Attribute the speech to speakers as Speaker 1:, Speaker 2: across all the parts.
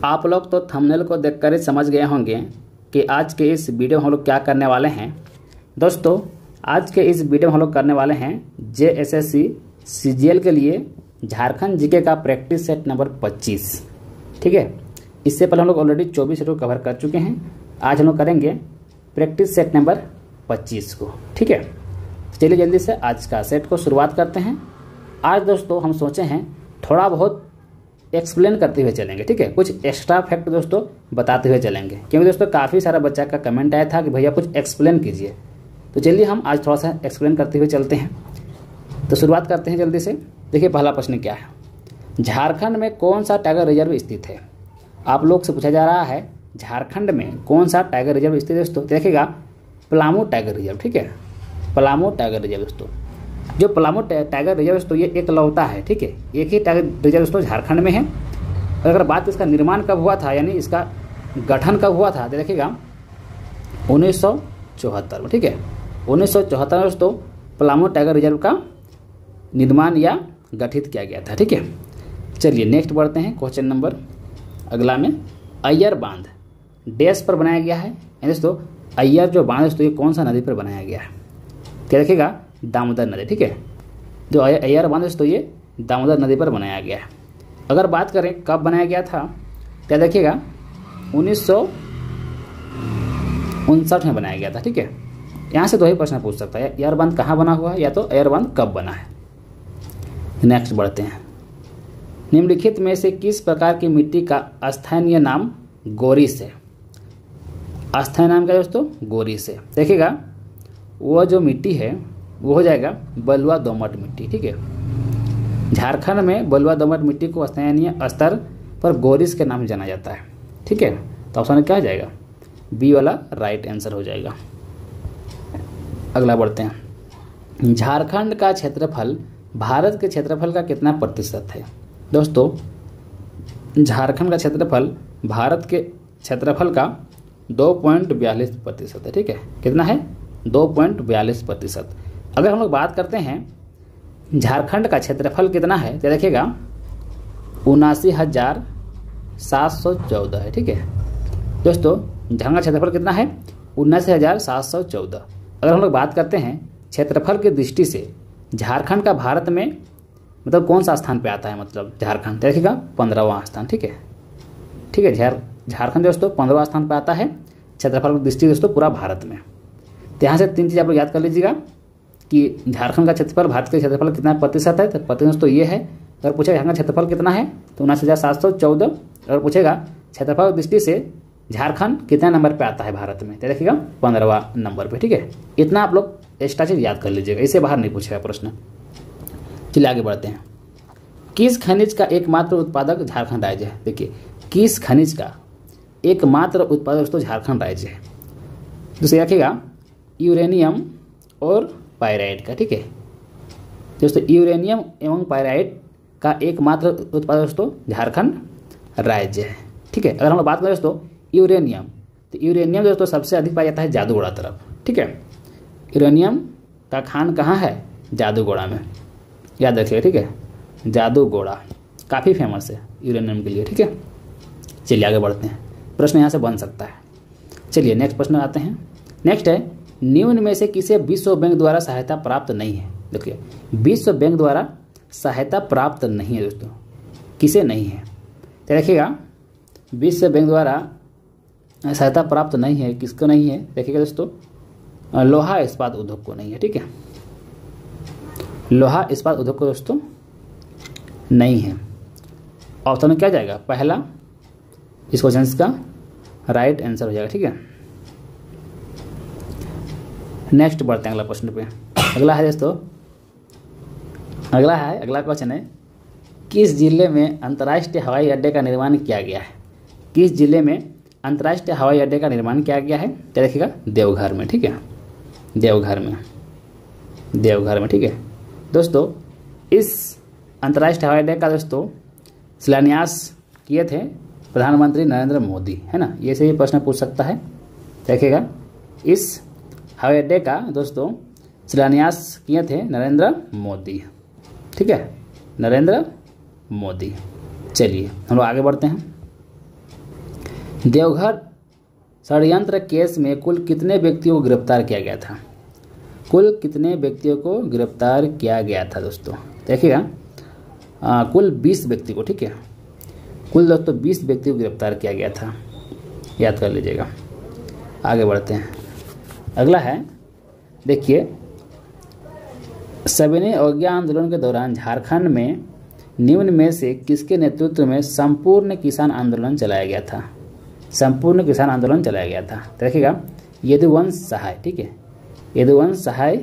Speaker 1: आप लोग तो थंबनेल को देखकर ही समझ गए होंगे कि आज के इस वीडियो में हम लोग क्या करने वाले हैं। दोस्तों आज के इस वीडियो में हम लोग करने वाले हैं JSSC CGL के लिए झारखंड जीके का प्रैक्टिस सेट नंबर 25। ठीक है, इससे पहले हम लोग ऑलरेडी 24 सेट को कवर कर चुके हैं। आज हम लोग करेंगे प्रैक्टिस सेट नंबर 25 को। ठीक है, चलिए जल्दी से आज का सेट को शुरुआत करते हैं। आज दोस्तों हम सोचे हैं थोड़ा बहुत एक्सप्लेन करते हुए चलेंगे। ठीक है, कुछ एक्स्ट्रा फैक्ट दोस्तों बताते हुए चलेंगे, क्योंकि दोस्तों काफ़ी सारा बच्चा का कमेंट आया था कि भैया कुछ एक्सप्लेन कीजिए। तो चलिए हम आज थोड़ा सा एक्सप्लेन करते हुए चलते हैं। तो शुरुआत करते हैं जल्दी से। देखिए पहला प्रश्न क्या है, झारखंड में कौन सा टाइगर रिजर्व स्थित है। आप लोग से पूछा जा रहा है झारखंड में कौन सा टाइगर रिजर्व स्थित है। दोस्तों देखिएगा पलामू टाइगर रिजर्व। ठीक है, पलामू टाइगर रिजर्व दोस्तों, जो पलामू टाइगर रिजर्व दोस्तों ये एकलौता है। ठीक है, एक ही टाइगर रिजर्व दोस्तों झारखंड में है। और अगर बात इसका निर्माण कब हुआ था, यानी इसका गठन कब हुआ था, तो देखिएगा 1974 में। ठीक है, 1974 में दोस्तों पलामू टाइगर रिजर्व का निर्माण या गठित किया गया था। ठीक है, चलिए नेक्स्ट बढ़ते हैं। क्वेश्चन नंबर अगला में अय्यर बांध डैश पर बनाया गया है। दोस्तों अय्यर जो बांध दोस्तों ये कौन सा नदी पर बनाया गया है, क्या देखिएगा दामोदर नदी। ठीक है, जो अय्यर बांध दोस्तों ये दामोदर नदी पर बनाया गया है। अगर बात करें कब बनाया गया था, क्या देखिएगा 1959 में बनाया गया था। ठीक है, यहाँ से दो ही प्रश्न पूछ सकता है, अय्यर बांध कहाँ बना हुआ है या तो अय्यर बांध कब बना है। नेक्स्ट बढ़ते हैं। निम्नलिखित में से किस प्रकार की मिट्टी का स्थानीय नाम गोरिस है। स्थानीय नाम क्या दोस्तों, गोरिस है। देखिएगा वो जो मिट्टी है वो हो जाएगा बलुआ दोमट मिट्टी। ठीक है, झारखंड में बलुआ दोमट मिट्टी को स्थानीय स्तर पर गोरिस के नाम से जाना जाता है। ठीक है, तो ऑप्शन क्या हो जाएगा, बी वाला राइट आंसर हो जाएगा। अगला बढ़ते हैं। झारखंड का क्षेत्रफल भारत के क्षेत्रफल का कितना प्रतिशत है। दोस्तों झारखंड का क्षेत्रफल भारत के क्षेत्रफल का 2.42% है। ठीक है, कितना है 2.42%। अगर हम लोग बात करते हैं झारखंड का क्षेत्रफल कितना है, तो देखिएगा 79,714 है। ठीक है दोस्तों, झारखंड का क्षेत्रफल कितना है 79,714। अगर हम लोग बात करते हैं क्षेत्रफल की दृष्टि से झारखंड का भारत में मतलब कौन सा स्थान पे आता है, मतलब झारखंड देखिएगा 15वां स्थान। ठीक है, ठीक है, झारखंड दोस्तों 15वां स्थान पे आता है क्षेत्रफल की दृष्टि दोस्तों पूरा भारत में। तो यहाँ से तीन चीज़ आप लोग याद कर लीजिएगा कि झारखंड का क्षेत्रफल भारत के क्षेत्रफल कितना प्रतिशत है, तो प्रतिशत दोस्तों ये है। अगर पूछेगा झारखंड का क्षेत्रफल कितना है तो 79,714। अगर पूछेगा क्षेत्रफल की दृष्टि से झारखंड कितना नंबर पे आता है भारत में, तो देखिएगा 15वां नंबर पे। ठीक है, इतना आप लोग एक्स्ट्रा चीज याद कर लीजिएगा, इससे बाहर नहीं पूछेगा प्रश्न। चलिए आगे बढ़ते हैं। किस खनिज का एकमात्र उत्पादक झारखंड राज्य है। देखिए किस खनिज का एकमात्र उत्पादक दोस्तों झारखंड राज्य है। दूसरे रखिएगा यूरेनियम और पायराइट का। ठीक है दोस्तों, यूरेनियम एवं पायराइट का एकमात्र उत्पादक दोस्तों झारखंड राज्य है। ठीक है, अगर हम लोग बात करें दोस्तों यूरेनियम, तो यूरेनियम दोस्तों सबसे अधिक पाया जाता है जादूगोड़ा तरफ। ठीक है, यूरेनियम का खान कहाँ है, जादूगोड़ा में, याद रखिएगा। ठीक है, जादूगोड़ा काफ़ी फेमस है यूरेनियम के लिए। ठीक है, चलिए आगे बढ़ते हैं, प्रश्न यहाँ से बन सकता है। चलिए नेक्स्ट प्रश्न आते हैं। नेक्स्ट है निम्न में से किसे विश्व बैंक द्वारा सहायता प्राप्त नहीं है। देखिए विश्व बैंक द्वारा सहायता प्राप्त नहीं है दोस्तों, किसे नहीं है, तो देखिएगा विश्व बैंक द्वारा सहायता प्राप्त नहीं है, किसको नहीं है, देखिएगा दोस्तों लोहा इस्पात उद्योग को नहीं है। ठीक है, लोहा इस्पात उद्योग को दोस्तों नहीं है। ऑप्शन में क्या जाएगा, पहला इस क्वेश्चन का राइट आंसर हो जाएगा। ठीक है, नेक्स्ट बढ़ते हैं अगला प्रश्न पे। अगला है दोस्तों, अगला क्वेश्चन है किस जिले में अंतर्राष्ट्रीय हवाई अड्डे का निर्माण किया गया है। किस जिले में अंतर्राष्ट्रीय हवाई अड्डे का निर्माण किया गया है, तो देखिएगा देवघर में। ठीक है, देवघर में। ठीक है दोस्तों, इस अंतर्राष्ट्रीय हवाई अड्डे का दोस्तों शिलान्यास किए थे प्रधानमंत्री नरेंद्र मोदी, है ना। ये से ही प्रश्न पूछ सकता है। देखिएगा इस हवाई अड्डे का दोस्तों शिलान्यास किए थे नरेंद्र मोदी। ठीक है, नरेंद्र मोदी। चलिए हम लोग आगे बढ़ते हैं। देवघर षड्यंत्र केस में कुल कितने व्यक्तियों को गिरफ्तार किया गया था? कुल कितने व्यक्तियों को गिरफ्तार किया गया था दोस्तों? देखिएगा, कुल 20 व्यक्ति को, ठीक है, कुल दोस्तों 20 व्यक्ति को गिरफ्तार किया गया था, याद कर लीजिएगा। आगे बढ़ते हैं। अगला है, देखिए, सविनय अवज्ञा आंदोलन के दौरान झारखंड में निम्न में से किसके नेतृत्व में संपूर्ण किसान आंदोलन चलाया गया था? संपूर्ण किसान आंदोलन चलाया गया था। देखिएगा, यदुवंश सहाय, ठीक है, यदुवंश सहाय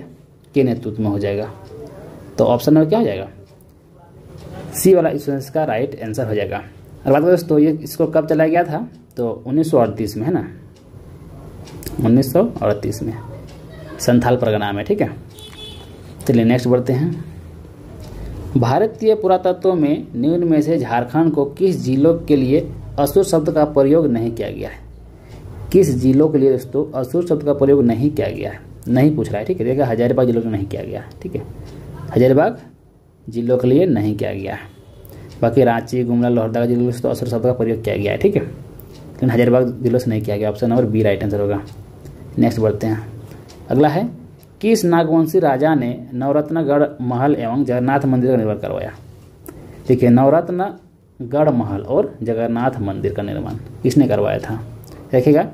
Speaker 1: के नेतृत्व में हो जाएगा। तो ऑप्शन नंबर क्या हो जाएगा? सी वाला इसका राइट आंसर हो जाएगा। और बात करें दोस्तों, ये इसको कब चलाया गया था? तो 1938 में, है ना, 1938 में संथाल परगना में, ठीक है। चलिए नेक्स्ट बढ़ते हैं। भारतीय पुरातत्व में निम्न में से झारखंड को किस जिलों के लिए असुर शब्द का प्रयोग नहीं किया गया है? किस जिलों के लिए दोस्तों असुर शब्द का प्रयोग नहीं किया गया है? नहीं पूछ रहा है, ठीक है। देखिए, हजारीबाग जिलों के लिए नहीं किया गया है, ठीक है, हजारीबाग जिलों के लिए नहीं किया गया है। बाकी रांची, गुमला, लोहरदगा जिलों से तो असुर शब्द का प्रयोग किया गया है, ठीक है, लेकिन हजारीबाग जिलों से नहीं किया गया। Option number B right answer होगा। नेक्स्ट बढ़ते हैं। अगला है, किस नागवंशी राजा ने नवरत्नगढ़ महल एवं जगन्नाथ मंदिर का निर्माण करवाया? देखिए, नवरत्नगढ़ महल और जगन्नाथ मंदिर का निर्माण किसने करवाया था? देखिएगा,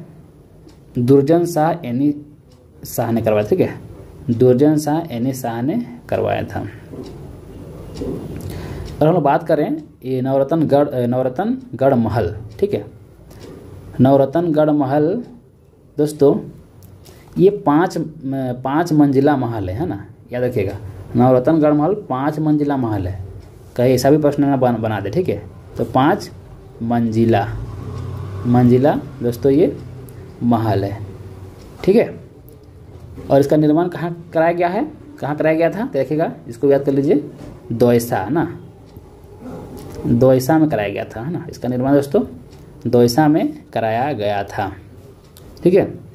Speaker 1: दुर्जन शाह एनी शाह ने करवाया, ठीक है, दुर्जन शाह एनी शाह ने करवाया था। और हम लोग बात करें ये नवरत्नगढ़ महल, ठीक है, नवरत्नगढ़ महल दोस्तों ये पाँच मंजिला महल है ना, याद रखिएगा। नवरत्नगढ़ महल 5 मंजिला महल है, कहीं ऐसा भी प्रश्न ना बना दे, ठीक है। तो 5 मंजिला दोस्तों ये महल है, ठीक है। और इसका निर्माण कहाँ कराया गया है? कहाँ कराया गया था? देखिएगा, इसको याद कर लीजिए, दौसा ना, दौसा में कराया गया था, है ना। इसका निर्माण दोस्तों दौसा में कराया गया था, ठीक है।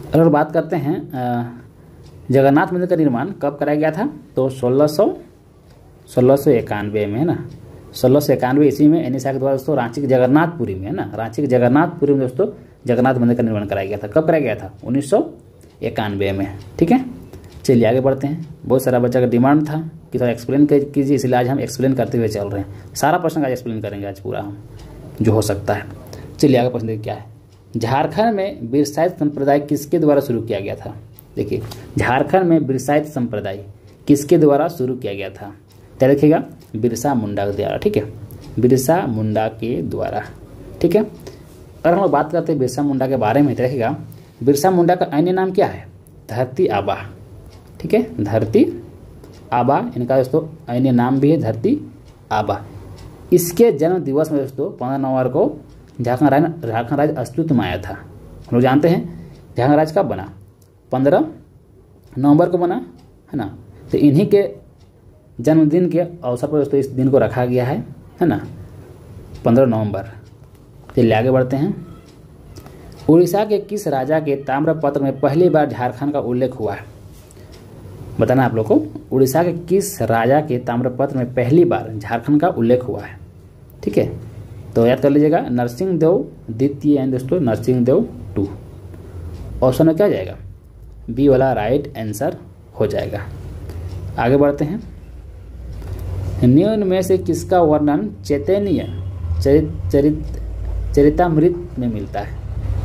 Speaker 1: अगर बात करते हैं जगन्नाथ मंदिर का निर्माण कब कराया गया था? तो 1691 में, है ना, 1691 ईस्वी में एनी शाह के द्वारा दोस्तों रांची के जगन्नाथपुरी में, है ना, रांची के जगन्नाथपुरी में दोस्तों जगन्नाथ मंदिर का निर्माण कराया गया था। कब कराया गया था? 1991 में, ठीक है। चलिए आगे बढ़ते हैं। बहुत सारा बच्चा का डिमांड था कि थोड़ा एक्सप्लेन कीजिए, इसलिए आज हम एक्सप्लेन करते हुए चल रहे हैं। सारा प्रश्न आज एक्सप्लेन करेंगे आज पूरा हम, जो हो सकता है। चलिए आगे प्रश्न देखिए क्या है। झारखंड में बिरसाइत संप्रदाय किसके द्वारा शुरू किया गया था? देखिए, झारखंड में बिरसाइत संप्रदाय किसके द्वारा शुरू किया गया था? क्या देखिएगा, बिरसा मुंडा के द्वारा, ठीक है, बिरसा मुंडा के द्वारा, ठीक है। अगर हम लोग बात करते हैं बिरसा मुंडा के बारे में, देखिएगा, बिरसा मुंडा का अन्य नाम क्या है? धरती आबा, ठीक है, धरती आबा इनका दोस्तों अन्य नाम भी है, धरती आबा। इसके जन्म दिवस में दोस्तों 15 नवंबर को झारखंड राज्य अस्तित्व में आया था। हम लोग जानते हैं झारखंड राज्य कब बना? 15 नवंबर को बना, है ना। तो इन्हीं के जन्मदिन के अवसर पर दोस्तों इस दिन को रखा गया है ना, 15 नवंबर। चलिए आगे बढ़ते हैं। उड़ीसा के किस राजा के ताम्रपत्र में पहली बार झारखंड का उल्लेख हुआ है? बताना आप लोग को, उड़ीसा के किस राजा के ताम्रपत्र में पहली बार झारखंड का उल्लेख हुआ है? ठीक है, तो याद कर लीजिएगा, नरसिंह देव द्वितीय यानी दोस्तों नरसिंह देव 2। ऑप्शन में क्या जाएगा? बी वाला राइट आंसर हो जाएगा। आगे बढ़ते हैं। निम्न में से किसका वर्णन चैतन्य चरितामृत में मिलता है?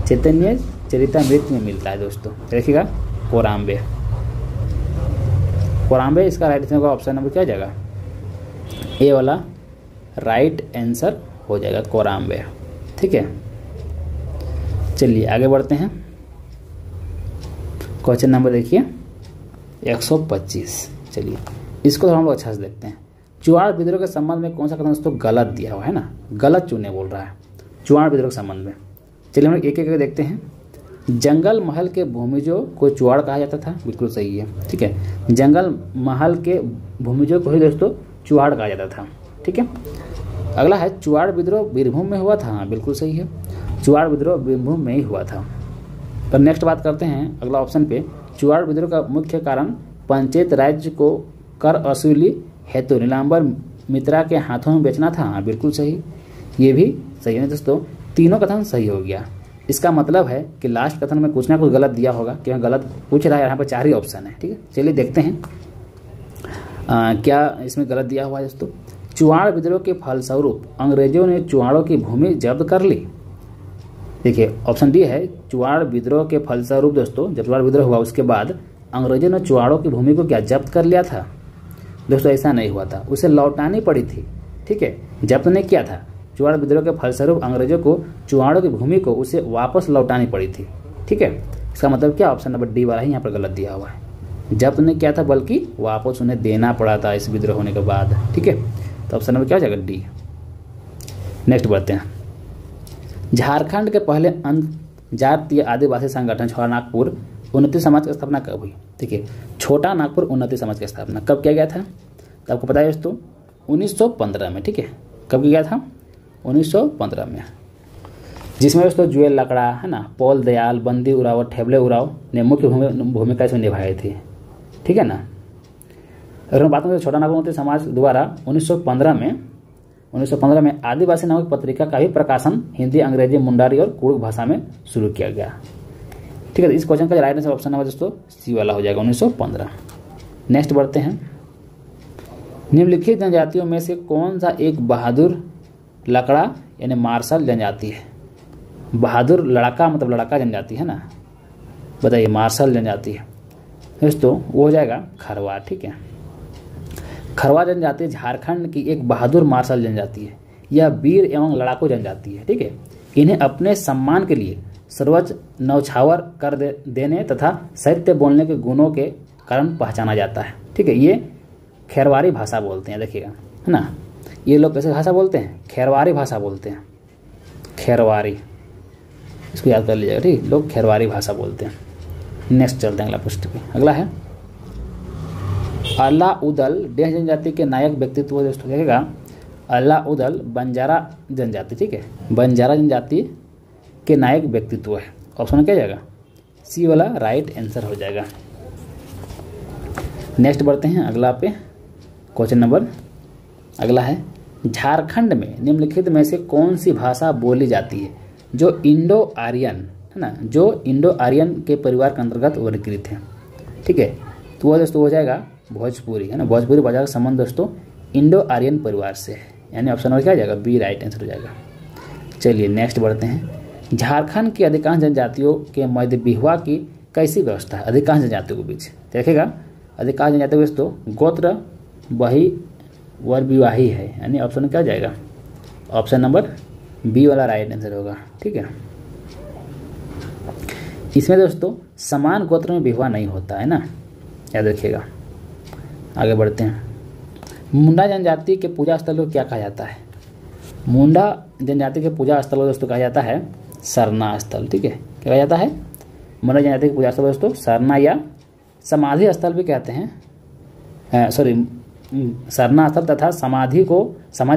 Speaker 1: चैतन्य चरितामृत में मिलता है दोस्तों, देखिएगा, कोराम्बे। कोराम्बे इसका राइट आंसर का ऑप्शन नंबर क्या जाएगा? ए वाला राइट आंसर हो जाएगा, कोराम्बे। ठीक है, चलिए आगे बढ़ते हैं। क्वेश्चन नंबर देखिए 125। चलिए इसको हम लोग अच्छा से देखते हैं। चुआड़ विद्रोह के संबंध में कौन सा कथन दोस्तों गलत दिया हुआ है ना, गलत चुनने बोल रहा है चुआड़ विद्रोह के संबंध में। चलिए हम लोग एक एक देखते हैं। जंगल महल के भूमिजों को चुआड़ कहा जाता था, बिल्कुल सही है। ठीक है, जंगल महल के भूमिजों को ही दोस्तों चुआड़ कहा जाता था। ठीक है, अगला है चुआड़ विद्रोह बीरभूम में हुआ था, हाँ बिल्कुल सही है, चुआड़ विद्रोह बीरभूम में ही हुआ था। तो नेक्स्ट बात करते हैं अगला ऑप्शन पे। चुआड़ विद्रोह का मुख्य कारण पंचायत राज्य को कर वसूली हेतु नीलांबर मित्रा के हाथों में बेचना था, हाँ बिल्कुल सही, ये भी सही है दोस्तों। तीनों कथन सही हो गया। इसका मतलब है कि लास्ट कथन में कुछ ना कुछ गलत दिया होगा, क्योंकि गलत पूछ रहा है, यहाँ पर 4 ही ऑप्शन है। ठीक है, चलिए देखते हैं क्या इसमें गलत दिया हुआ है दोस्तों। चुआड़ विद्रोह के फलस्वरूप अंग्रेजों ने चुआड़ों की भूमि जब्त कर ली। देखिए ऑप्शन डी है, चुआड़ विद्रोह के फलस्वरूप दोस्तों, जब चुआड़ विद्रोह हुआ उसके बाद अंग्रेजों ने चुआड़ों की भूमि को क्या जब्त कर लिया था। दोस्तों ऐसा नहीं हुआ था, उसे लौटानी पड़ी थी। ठीक है, जब्त नहीं किया था। चुआड़ विद्रोह के फलस्वरूप अंग्रेजों को चुआड़ों की भूमि को उसे वापस लौटानी पड़ी थी। ठीक है, इसका मतलब क्या, ऑप्शन नंबर डी वाला ही यहाँ पर गलत दिया हुआ है। जब्त नहीं किया था बल्कि वापस उन्हें देना पड़ा था इस विद्रोह होने के बाद। ठीक है, तो ऑप्शन नंबर क्या हो जाएगा, डी। नेक्स्ट बढ़ते हैं। झारखंड के पहले जातीय आदिवासी संगठन छोटा नागपुर उन्नति समाज की स्थापना कब हुई। देखिए छोटा नागपुर उन्नति समाज की स्थापना कब किया गया था, तो आपको पता है दोस्तों 1915 में। ठीक है, कब किया गया था, 1915 में, जिसमें दोस्तों जुएल लकड़ा है ना, पौल दयाल, बंदी उराव, ठेबले उराव ने मुख्य भूमिका इसमें निभाई थी। ठीक है ना। अगर हम बात करें छोटा नागपुर उन्नति समाज द्वारा 1915 में आदिवासी नामक पत्रिका का भी प्रकाशन हिंदी, अंग्रेजी, मुंडारी और कुड़ुक भाषा में शुरू किया गया। ठीक है, इस क्वेश्चन का राइट आंसर ऑप्शन नंबर दोस्तों सी वाला हो जाएगा, 1915। नेक्स्ट बढ़ते हैं। निम्नलिखित जनजातियों में से कौन सा एक बहादुर लकड़ा यानी मार्शल जनजाति है। बहादुर लड़का मतलब लड़का जनजाति है ना, बताइए मार्शल जनजाति है दोस्तों, वो हो जाएगा खरवा। ठीक है, खरवा जनजाति झारखंड की एक बहादुर मार्शल जनजाति है। यह वीर एवं लड़ाकू जनजाति है। ठीक है, इन्हें अपने सम्मान के लिए सर्वोच्च नौछावर कर देने तथा साहित्य बोलने के गुणों के कारण पहचाना जाता है। ठीक है, ये खेरवारी भाषा बोलते हैं, देखिएगा है ना, ये लोग कैसे भाषा बोलते हैं, खेरवारी भाषा बोलते हैं, खेरवारी, इसको याद कर लीजिएगा। ठीक, लोग खेरवारी भाषा बोलते हैं। नेक्स्ट चलते हैं अगला प्रश्न पे। अगला है अलाउदल डेह जनजाति के नायक व्यक्तित्व दोस्तों, देखेगा अलाउदल बंजारा जनजाति। ठीक है, बंजारा जनजाति के नायक व्यक्तित्व है। ऑप्शन क्या जाएगा, सी वाला राइट आंसर हो जाएगा। नेक्स्ट बढ़ते हैं अगला पे, क्वेश्चन नंबर अगला है, झारखंड में निम्नलिखित में से कौन सी भाषा बोली जाती है जो इंडो आर्यन है ना, जो इंडो आर्यन के परिवार के अंतर्गत वर्गीकृत है। ठीक है, तो वह दोस्तों हो जाएगा भोजपुरी है ना, भोजपुरी भाषा का संबंध दोस्तों इंडो आर्यन परिवार से है, यानी ऑप्शन नंबर क्या हो जाएगा, बी राइट आंसर हो जाएगा। चलिए नेक्स्ट बढ़ते हैं। झारखंड की अधिकांश जनजातियों के मध्य विवाह की कैसी व्यवस्था है। अधिकांश जनजातियों के बीच देखेगा, अधिकांश जनजातियों के दोस्तों गोत्र वही वर विवाही है, यानी ऑप्शन क्या हो जाएगा, ऑप्शन नंबर बी वाला राइट आंसर होगा। ठीक है, इसमें दोस्तों समान गोत्र में विवाह नहीं होता है ना, याद रखिएगा। आगे बढ़ते हैं। मुंडा जनजाति के पूजा स्थल को क्या कहा जाता है। मुंडा जनजाति के पूजा स्थल को दोस्तों कहा जाता है सरना स्थल। ठीक है, क्या कहा जाता है, मुंडा जनजाति के पूजा स्थल दोस्तों सरना या समाधि स्थल भी कहते हैं, सरना स्थल तथा समाधि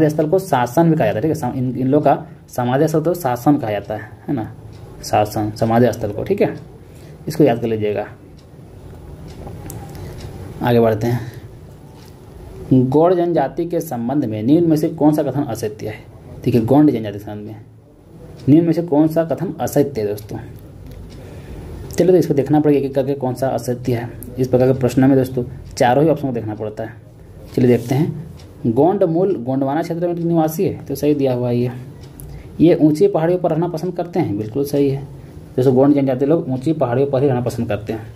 Speaker 1: स्थल को शासन भी कहा जाता है। ठीक है, इन लोग का समाधि स्थल तो शासन कहा जाता है ना, शासन समाधि स्थल को। ठीक है, इसको याद कर लीजिएगा। आगे बढ़ते हैं। गौड़ जनजाति के संबंध में निम्न में से कौन सा कथन असत्य है। देखिए गौड़ जनजाति के संबंध में निम्न में से कौन सा कथन असत्य है दोस्तों। चलो तो इसको देखना पड़ेगा एक करके कौन सा असत्य है। इस प्रकार के प्रश्न में दोस्तों चारों ही ऑप्शन को देखना पड़ता है। चलिए देखते हैं। गोंड मूल गोंडवाना क्षेत्र में निवासी है, तो सही दिया हुआ है। ये ऊंची पहाड़ियों पर रहना पसंद करते हैं, बिल्कुल सही है। जैसे गोंड जनजाति लोग ऊंची पहाड़ियों पर ही रहना पसंद करते हैं।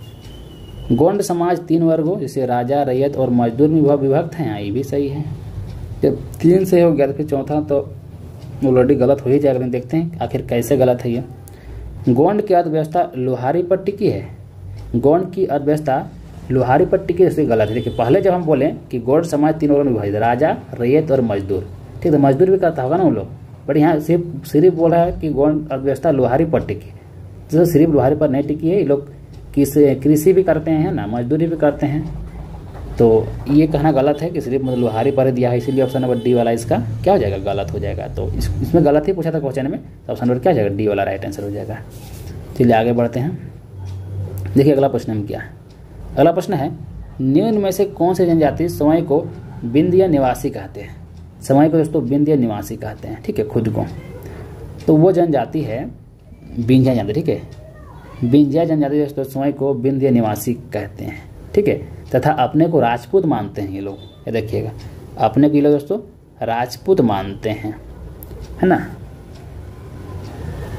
Speaker 1: गोंड समाज 3 वर्गों जैसे राजा, रैयत और मजदूर में विभक्त हैं, ये भी सही है। जब 3 से हो गया तो फिर चौथा तो ऑलरेडी गलत हो ही जाएगा। लेकिन देखते हैं आखिर कैसे गलत है ये। गोंड की अर्थव्यवस्था लोहारी पर टिकी है। गोंड की अर्थव्यवस्था लोहारी पर टिकी, जैसे गलत है। देखिए पहले जब हम बोले कि गोंड समाज 3 वर्गों में विभाजित, राजा, रैयत और मजदूर, ठीक है, मजदूर भी करता होगा ना वो लोग, बट यहाँ सिर्फ बोल रहा है कि गोंड अर्थव्यवस्था लोहारी पर टिकी। तो सिर्फ लोहारी पर नहीं टिकी है, ये लोग कृषि भी करते हैं ना, मजदूरी भी करते हैं। तो ये कहना गलत है कि सिर्फ मतलब लोहारी पर दिया है, इसीलिए ऑप्शन नंबर डी वाला इसका क्या हो जाएगा, गलत हो जाएगा। तो इसमें गलत ही पूछा था क्वेश्चन में, तो ऑप्शन नंबर क्या हो जाएगा, डी वाला राइट आंसर हो जाएगा। चलिए आगे बढ़ते हैं। देखिए अगला प्रश्न में क्या है। अगला प्रश्न है, निम्न में से कौन से जनजाति स्वयं को विंध्य निवासी कहते हैं। स्वयं को दोस्तों विंध्य निवासी कहते हैं, ठीक है, खुद को। तो वो जनजाति है विंध्या जनजाति, ठीक है। विंध्या जनजाति दोस्तों स्वयं को विंध्य निवासी कहते हैं, ठीक है, तथा अपने को राजपूत मानते हैं ये लोग। ये देखिएगा, अपने को ये लोग दोस्तों राजपूत मानते हैं, है ना।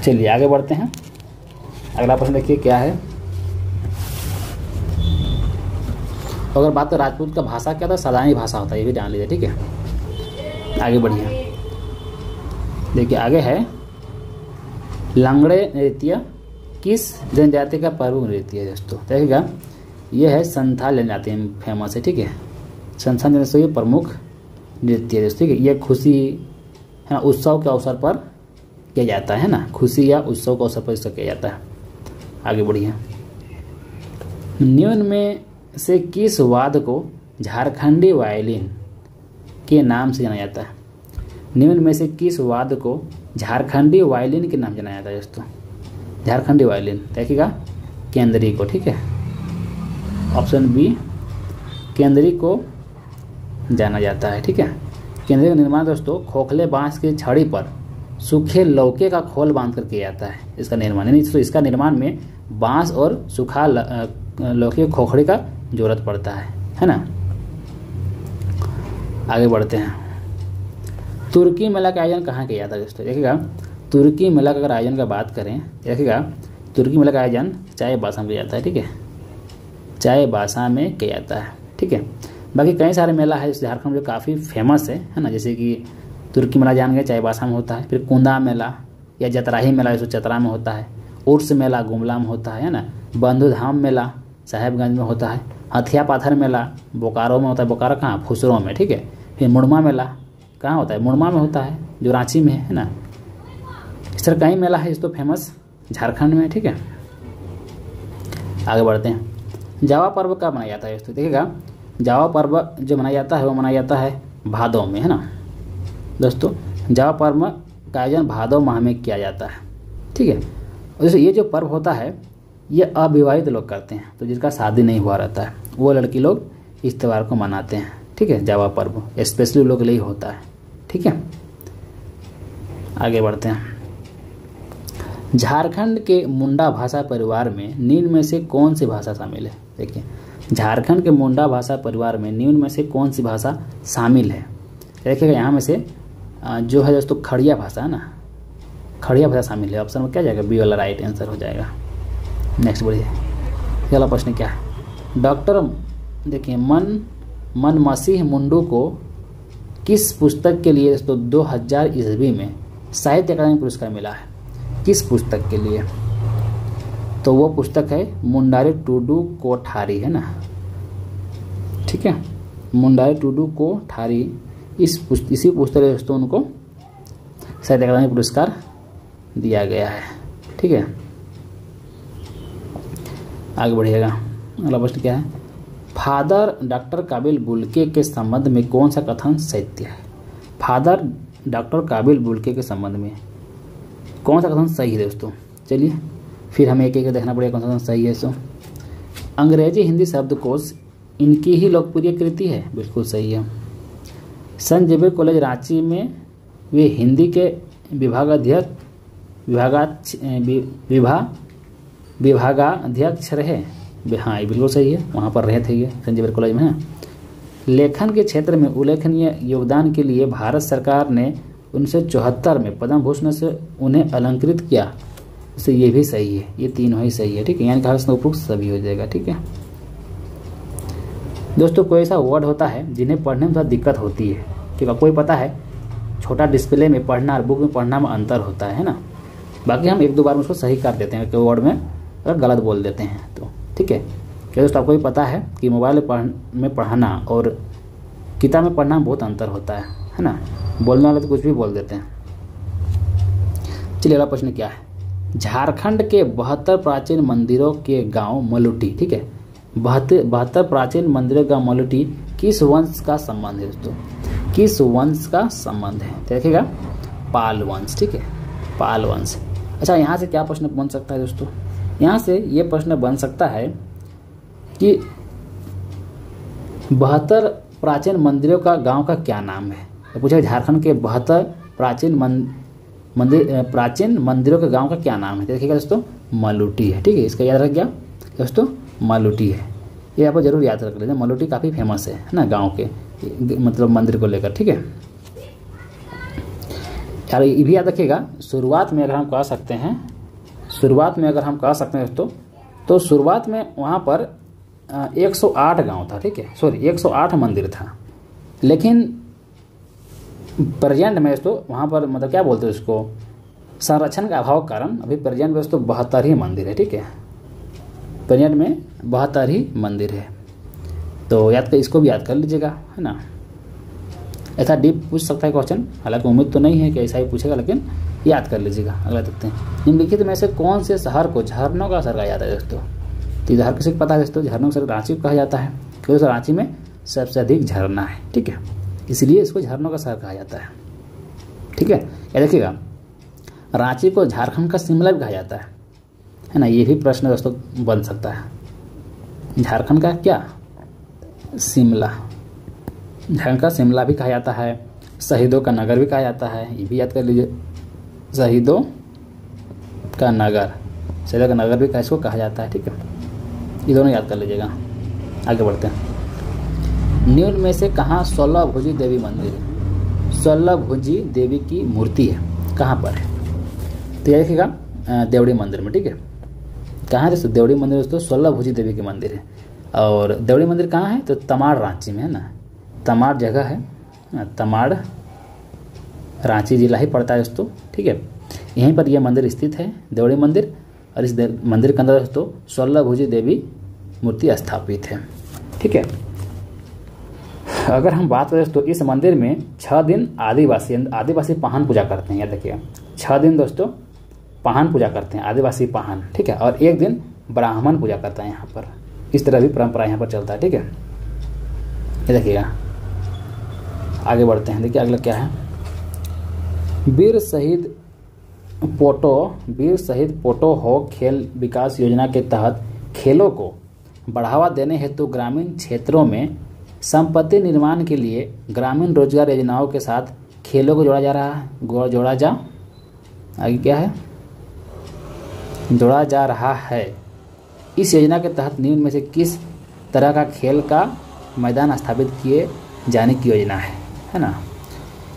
Speaker 1: चलिए आगे बढ़ते हैं। अगला प्रश्न देखिए क्या है। तो अगर बात करें राजपूत का भाषा क्या था, साधारण भाषा होता है, ये भी जान लीजिए, ठीक है। आगे बढ़िए, देखिए आगे है लांगड़े नृत्य किस जनजाति का प्रमुख नृत्य है दोस्तों। देखिएगा, ये है संथाल जनजाति में फेमस है, ठीक है। संथाल जनजाति ये प्रमुख नृत्य है दोस्तों, ठीक है। ये खुशी है ना, उत्सव के अवसर पर किया जाता है ना, खुशी या उत्सव के अवसर पर इसका किया जाता है। आगे बढ़िए, निम्न में से किस वाद्य को झारखंडी वायलिन के नाम से जाना जाता है। निम्न में से किस वाद्य को झारखंडी वायलिन के नाम से जाना जाता है दोस्तों। झारखंडी वायलिन देखिएगा केंद्री को, ठीक है। ऑप्शन बी केंद्री को जाना जाता है, ठीक है। केंद्री का निर्माण दोस्तों खोखले बांस की छड़ी पर सूखे लौके का खोल बांध कर किया जाता है। इसका निर्माण यानी तो इसका निर्माण में बांस और सूखा लौके खोखड़े का जरूरत पड़ता है ना। आगे बढ़ते हैं। तुर्की मेला का आयोजन कहाँ किया जाता है दोस्तों। देखिएगा, तुर्की मेला का अगर आयोजन का बात करें, देखिएगा तुर्की मेला का आयोजन चाईबासा में किया जाता है, ठीक है। चाईबासा में किया जाता है, ठीक है। बाकी कई सारे मेला है झारखंड में जो काफ़ी फेमस है ना, जैसे कि तुर्की मेला जान गए चाईबासा में होता है, फिर कुंदा मेला या जतराही मेला जैसे चतरा में होता है, उर्स मेला गुमला में होता है ना, बंधुधाम मेला साहेबगंज में होता है, हथिया पाथर मेला बोकारो में होता है, बोकारो कहाँ फुसरो में, ठीक है। फिर मुड़मा मेला कहाँ होता है, मुड़मा में होता है जो रांची में है ना। इस तरह कई मेला है इस तो फेमस झारखंड में, ठीक है। आगे बढ़ते हैं। जावा पर्व कब मनाया जाता है दोस्तों। देखिएगा, जावा पर्व जो मनाया जाता है वो मनाया जाता है भादों में, है ना दोस्तों। जावा पर्व का आयोजन भादों माह में किया जाता है, ठीक है। और जैसे ये जो पर्व होता है ये अविवाहित लोग करते हैं, तो जिसका शादी नहीं हुआ रहता है वो लड़की लोग इस त्यौहार को मनाते हैं, ठीक है। जावा पर्व स्पेशली लोग के लिए होता है, ठीक है। आगे बढ़ते हैं। झारखंड के मुंडा भाषा परिवार में निम्न में से कौन सी भाषा शामिल है। देखिए, झारखंड के मुंडा भाषा परिवार में निम्न में से कौन सी भाषा शामिल है। देखिएगा, यहाँ में से जो है दोस्तों खड़िया भाषा है ना, खड़िया भाषा शामिल है। ऑप्शन में क्या जाएगा, बी वाला राइट आंसर हो जाएगा। नेक्स्ट बढ़िए, अगला प्रश्न क्या है। डॉक्टर देखिए मन मसीह मुंडू को किस पुस्तक के लिए दोस्तों 2000 ईस्वी में साहित्य अकादमी पुरस्कार मिला है। किस पुस्तक के लिए, तो वो पुस्तक है मुंडारी टुडू कोठारी, है ना, ठीक है। मुंडारी टुडू कोठारी इसी पुस्तक में दोस्तों उनको साहित्य अकादमी पुरस्कार दिया गया है, ठीक है। आगे बढ़िएगा, अगला प्रश्न क्या है। फादर डॉक्टर काबिल बुल्के के संबंध में कौन सा कथन सत्य है। फादर डॉक्टर काबिल बुल्के के संबंध में कौन सा कथन सही है दोस्तों। चलिए फिर हमें एक एक देखना पड़ेगा कौन सा कथन सही है। सो अंग्रेजी हिंदी शब्दकोश इनकी ही लोकप्रिय कृति है, बिल्कुल सही है। संत जेवियर कॉलेज रांची में वे हिंदी के विभागाध्यक्ष रहे। हाँ ये बिल्कुल सही है, वहाँ पर रहे थे ये संत जेवियर कॉलेज में, है। लेखन के क्षेत्र में उल्लेखनीय योगदान के लिए भारत सरकार ने 1974 में पद्म भूषण से उन्हें अलंकृत किया, तो ये भी सही है, ये तीनों ही सही है, ठीक है। यानी कि उपयुक्त सभी हो जाएगा, ठीक है दोस्तों। कोई ऐसा वर्ड होता है जिन्हें पढ़ने में थोड़ा दिक्कत होती है, ठीक है। कोई पता है छोटा डिस्प्ले में पढ़ना और बुक में पढ़ना में अंतर होता है ना। बाकी हम एक दो बार उसको सही कर देते हैं, कोई वर्ड में अगर गलत बोल देते हैं तो, ठीक है। क्या दोस्तों आपको भी पता है कि मोबाइल में पढ़ना और किताब में पढ़ना में बहुत अंतर होता है ना। बोलने वाले तो कुछ भी बोल देते हैं। चलिए अगला प्रश्न क्या है। झारखंड के 72 प्राचीन मंदिरों के गांव मलुटी, ठीक है। 72 प्राचीन मंदिरों का मलुटी किस वंश का संबंध है दोस्तों। किस वंश का संबंध है, देखिएगा पाल वंश, ठीक है, पाल वंश। अच्छा यहाँ से क्या प्रश्न बन सकता है दोस्तों। यहाँ से ये प्रश्न बन सकता है कि 72 प्राचीन मंदिरों का गांव का क्या नाम है। तो पूछा झारखंड के 72 प्राचीन मंदिर प्राचीन मंदिरों के गांव का क्या नाम है? देखिएगा दोस्तों, मलुटी है। ठीक है, इसका याद रख गया दोस्तों, मलुटी है। ये आपको जरूर याद रख लेना, मलुटी काफ़ी फेमस है ना गांव के मतलब मंदिर को लेकर। ठीक है यार, ये भी याद रखिएगा। शुरुआत में अगर हम कह सकते हैं दोस्तों, तो शुरुआत में वहाँ पर 108 गांव था। ठीक है, सॉरी 108 मंदिर था, लेकिन प्रेजेंट में दोस्तों वहाँ पर मतलब क्या बोलते हैं उसको, संरक्षण का अभाव के कारण अभी प्रेजेंट में दोस्तों 72 ही मंदिर है। ठीक है, प्रेजेंट में 72 ही मंदिर है। तो याद कर, इसको भी याद कर लीजिएगा, है ना। ऐसा डीप पूछ सकता है क्वेश्चन, हालांकि उम्मीद तो नहीं है कि ऐसा ही पूछेगा, लेकिन याद कर लीजिएगा। अगला देखते हैं, निम्नलिखित में से कौन से शहर को झरनों का शहर कहा जाता है दोस्तों? तो इधर किसी को पता है दोस्तों, झरनों का शहर रांची को कहा जाता है, क्योंकि रांची में सबसे अधिक झरना है। ठीक है, इसलिए इसको झरनों का शहर कहा जाता है। ठीक है, ये देखिएगा, रांची को झारखंड का शिमला भी कहा जाता है ना। ये भी प्रश्न दोस्तों बन सकता है। झारखंड का क्या? शिमला। झारखंड का शिमला भी कहा जाता है, शहीदों का नगर भी कहा जाता है, ये भी याद कर लीजिए। शहीदों का नगर भी इसको कहा जाता है। ठीक है, ये दोनों याद कर लीजिएगा। आगे बढ़ते हैं, निम्न में से कहाँ 16 भुजी देवी मंदिर है? 16 भुजी देवी की मूर्ति है, कहाँ पर है? तो ये देखिएगा, देवड़ी मंदिर में। ठीक है, कहाँ है दोस्तों? देवड़ी मंदिर दोस्तों 16 भुजी देवी के मंदिर है। और देवड़ी मंदिर कहाँ है? तो तमाड़ रांची में है ना, तमाड़ जगह है, तमाड़ रांची जिला ही पड़ता है दोस्तों। ठीक है, यहीं पर यह मंदिर स्थित है, देवड़ी मंदिर। और इस मंदिर के अंदर दोस्तों 16 भुजी देवी मूर्ति स्थापित है। ठीक है, अगर हम बात करें तो इस मंदिर में 6 दिन आदिवासी पाहन पूजा करते हैं। याद रखिए, 6 दिन दोस्तों पाहन पूजा करते हैं, आदिवासी पाहन। ठीक है, और 1 दिन ब्राह्मण पूजा करता है यहाँ पर। इस तरह भी परंपरा यहाँ पर चलता है। ठीक है, ये देखिएगा। आगे बढ़ते हैं, देखिए अगला क्या है, वीर शहीद पोटो हो खेल विकास योजना के तहत खेलों को बढ़ावा देने हेतु ग्रामीण क्षेत्रों में संपत्ति निर्माण के लिए ग्रामीण रोजगार योजनाओं के साथ खेलों को जोड़ा जा रहा है। इस योजना के तहत निम्न में से किस तरह का खेल का मैदान स्थापित किए जाने की योजना है ना।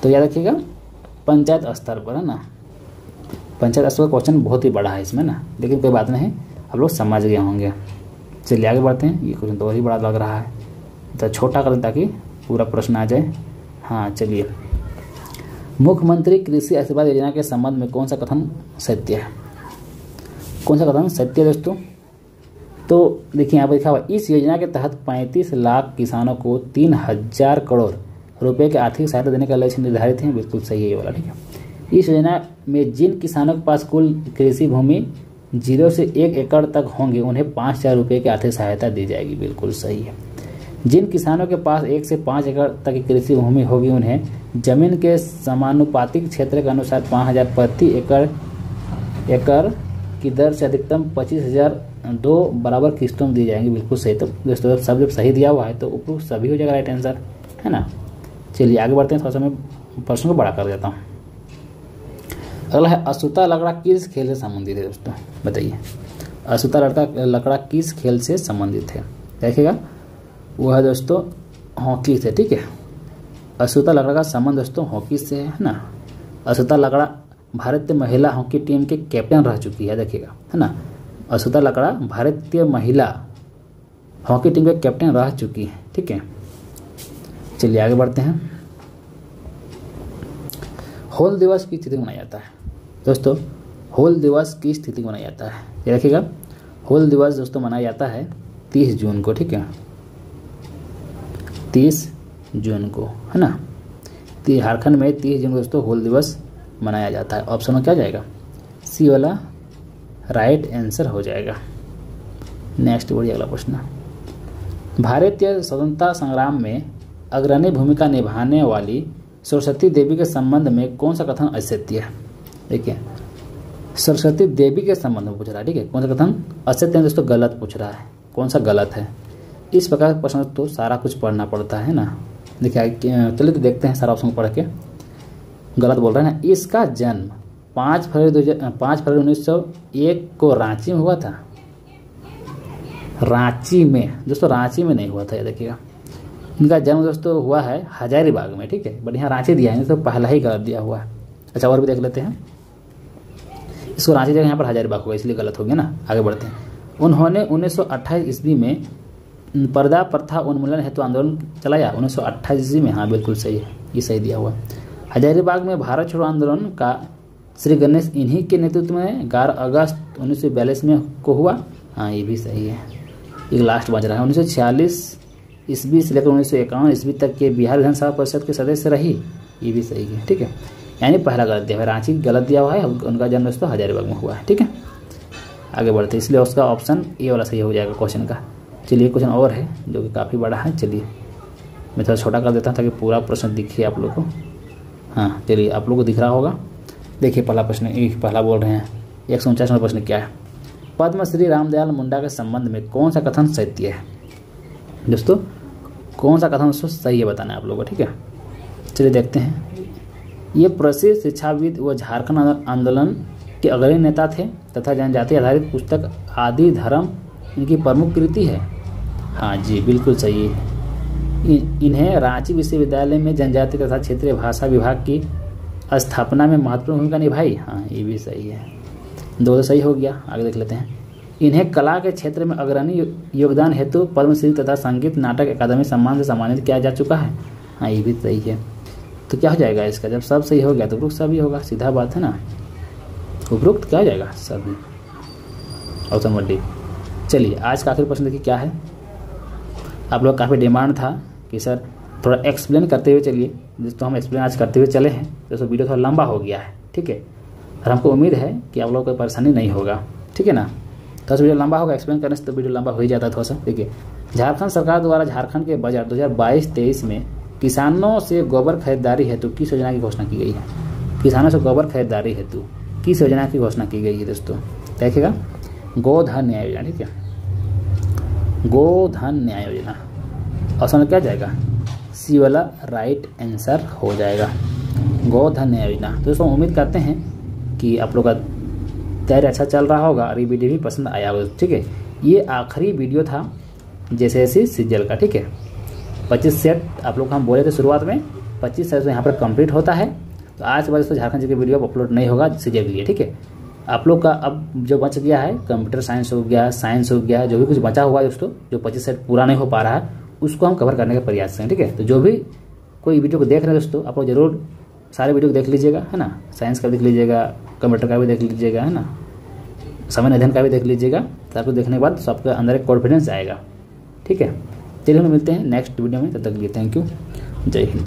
Speaker 1: तो याद रखिएगा, पंचायत स्तर पर, है ना। पंचायत स्तर का क्वेश्चन बहुत ही बड़ा है इसमें ना, लेकिन कोई बात नहीं, आप लोग समझ गए होंगे। चलिए आगे बढ़ते हैं। ये क्वेश्चन तो ही बड़ा लग रहा है, तो छोटा कर दें ताकि पूरा प्रश्न आ जाए। हाँ चलिए, मुख्यमंत्री कृषि आशीर्वाद योजना के संबंध में कौन सा कथन सत्य है? कौन सा कथन सत्य है दोस्तों? तो देखिए यहाँ पर लिखा हुआ, इस योजना के तहत 35 लाख किसानों को 3000 करोड़ रुपए की आर्थिक सहायता देने का लक्ष्य निर्धारित है। बिल्कुल सही है ये वाला। ठीक है, इस योजना में जिन किसानों के पास कुल कृषि भूमि 0 से 1 एकड़ तक होंगे उन्हें 5000 रुपये की आर्थिक सहायता दी जाएगी। बिल्कुल सही है। जिन किसानों के पास 1 से 5 एकड़ तक की कृषि भूमि होगी उन्हें जमीन के समानुपातिक क्षेत्र के अनुसार 5000 प्रति एकड़ की दर से अधिकतम 25,000 2 बराबर किस्तों दी जाएंगी। बिल्कुल सही। तो दोस्तों सब जब सही दिया हुआ है तो उपरोक्त सभी हो जाएगा राइट आंसर, है ना। चलिए आगे बढ़ते हैं, थोड़ा सा मैं प्रश्न को बड़ा कर देता हूँ। अगला है, अछूता लकड़ा किस खेल से संबंधित है दोस्तों? बताइए, अछूता लकड़ा किस खेल से संबंधित है? देखिएगा, वो है दोस्तों हॉकी से। ठीक है, अछूता लकड़ा का संबंध दोस्तों हॉकी से है ना। अछूता लकड़ा भारतीय महिला हॉकी टीम के कैप्टन रह चुकी है, देखिएगा, है ना। अछूता लकड़ा भारतीय महिला हॉकी टीम के कैप्टन रह चुकी है। ठीक है, चलिए आगे बढ़ते हैं। हूल दिवस की तिथि मनाया जाता है दोस्तों? हूल दिवस की तिथि मनाया जाता है, ये देखिएगा। हूल दिवस दोस्तों मनाया जाता है 30 जून को। ठीक है, 30 जून को, है ना। झारखंड में 30 जून को दोस्तों हूल दिवस मनाया जाता है। ऑप्शन में क्या जाएगा? सी वाला राइट आंसर हो जाएगा। नेक्स्ट बढ़िए अगला प्रश्न, भारतीय स्वतंत्रता संग्राम में अग्रणी भूमिका निभाने वाली सरस्वती देवी के संबंध में कौन सा कथन असत्य है? देखिए, सरस्वती देवी के संबंध में पूछ रहा है। ठीक है, कौन सा कथन असत्य है दोस्तों? गलत पूछ रहा है। कौन सा गलत है? इस प्रकार का प्रश्न तो सारा कुछ पढ़ना पड़ता है ना। देखिए चलिए तो देखते हैं सारा ऑप्शन पढ़ के। गलत बोल रहे हैं ना, इसका जन्म 5 फरवरी 1901 को रांची में हुआ था। रांची में दोस्तों, रांची में नहीं हुआ था, ये देखिएगा। इनका जन्म दोस्तों हुआ है हजारीबाग में, ठीक है, बट यहाँ रांची दिया है तो पहला ही गलत दिया हुआ है। अच्छा, और भी देख लेते हैं। इसको रांची जगह यहाँ पर हजारीबाग हुआ, इसलिए गलत हो गया ना। आगे बढ़ते हैं। उन्होंने 1928 ईस्वी में पर्दा प्रथा उन्मूलन हेतु आंदोलन चलाया। 1928 ईस्वी में, हाँ बिल्कुल सही है, ये सही दिया हुआ। हजारीबाग में भारत छोड़ो आंदोलन का श्री गणेश इन्हीं के नेतृत्व में 11 अगस्त 1942 में को हुआ। हाँ, ये भी सही है। एक लास्ट बच रहा है। 1946 ईस्वी से लेकर 1951 ईस्वी तक के बिहार विधानसभा परिषद के सदस्य रही। ये भी सही है, ठीक है। यानी पहला गलत दिया हुआ है, रांची गलत दिया हुआ है, उनका जन्म दोस्तों हजारीबाग में हुआ है, ठीक है। आगे बढ़ते हैं, इसलिए उसका ऑप्शन ए वाला सही हो जाएगा क्वेश्चन का। चलिए, क्वेश्चन और है जो कि काफ़ी बड़ा है। चलिए मैं थोड़ा छोटा कर देता हूँ ताकि पूरा प्रश्न दिखे आप लोग को। हाँ चलिए, आप लोग को दिख रहा होगा। देखिए पहला प्रश्न, पहला बोल रहे हैं 149 नंबर प्रश्न क्या है। पद्मश्री रामदयाल मुंडा के संबंध में कौन सा कथन सत्य है? दोस्तों कौन सा कथन सही है बताना है आप लोगों को, ठीक है। चलिए देखते हैं। ये प्रसिद्ध शिक्षाविद व झारखंड आंदोलन के अग्रणी नेता थे तथा जनजाति आधारित पुस्तक आदि धर्म इनकी प्रमुख कृति है। हाँ जी, बिल्कुल सही है। इन्हें रांची विश्वविद्यालय में जनजाति तथा क्षेत्रीय भाषा विभाग की स्थापना में महत्वपूर्ण भूमिका निभाई। हाँ, ये भी सही है, दो तो सही हो गया। आगे देख लेते हैं। इन्हें कला के क्षेत्र में अग्रणी योगदान हेतु पद्मश्री तथा संगीत नाटक अकादमी सम्मान से सम्मानित किया जा चुका है। हाँ, ये भी सही है। तो क्या हो जाएगा इसका? जब सब सही हो गया तो उपरोक्त सभी होगा, सीधा बात है ना। उपरोक्त क्या हो जाएगा? सभी, ऑप्शन नंबर डी। चलिए आज का आखिरी प्रश्न देखिए क्या है। आप लोग काफ़ी डिमांड था कि सर थोड़ा एक्सप्लेन करते हुए चलिए, जिसको हम एक्सप्लेन आज करते हुए चले हैं। तो वीडियो थोड़ा लंबा हो गया है, ठीक है। और हमको उम्मीद है कि आप लोगों को परेशानी नहीं होगा, ठीक है ना। थोड़ा सा वीडियो लंबा होगा, एक्सप्लेन करने से तो वीडियो लंबा हो ही जाता है थोड़ा सा, ठीक है। झारखंड सरकार द्वारा झारखंड के बजट 2022-23 में किसानों से गोबर खरीदारी हेतु किस योजना की घोषणा की गई है? किसानों से गोबर खरीदारी हेतु किस योजना की घोषणा की गई है दोस्तों? देखिएगा, गोधन न्याय योजना, ठीक है। गोधन न्याय योजना ऑप्शन क्या जाएगा? सी वाला राइट आंसर हो जाएगा, गोधन न्याय योजना। दोस्तों उम्मीद करते हैं कि आप लोग का तैयारी अच्छा चल रहा होगा और ये वीडियो भी पसंद आया होगा, ठीक है। ये आखिरी वीडियो था जैसे सीजल का, ठीक है। 25 सेट आप लोग हम बोले थे शुरुआत में, 25 सेट यहाँ पर कंप्लीट होता है। तो आज के बाद दोस्तों झारखंड जी की वीडियो अपलोड नहीं होगा सीजल के लिए, ठीक है। आप लोग का अब जो बच गया है कंप्यूटर साइंस हो गया, साइंस हो गया, जो भी कुछ बचा हुआ है दोस्तों, जो 25 सेट पूरा नहीं हो पा रहा है उसको हम कवर करने का प्रयास करें, ठीक है। तो जो भी कोई वीडियो को देख रहे हैं दोस्तों, आप लोग जरूर सारे वीडियो को देख लीजिएगा, है ना। साइंस का भी देख लीजिएगा, कंप्यूटर का भी देख लीजिएगा, है ना, समय अध्ययन का भी देख लीजिएगा। तो आपको देखने के बाद तो आपके अंदर एक कॉन्फिडेंस आएगा, ठीक है। चलिए हम मिलते हैं नेक्स्ट वीडियो में, तब तक के लिए थैंक यू, जय हिंद।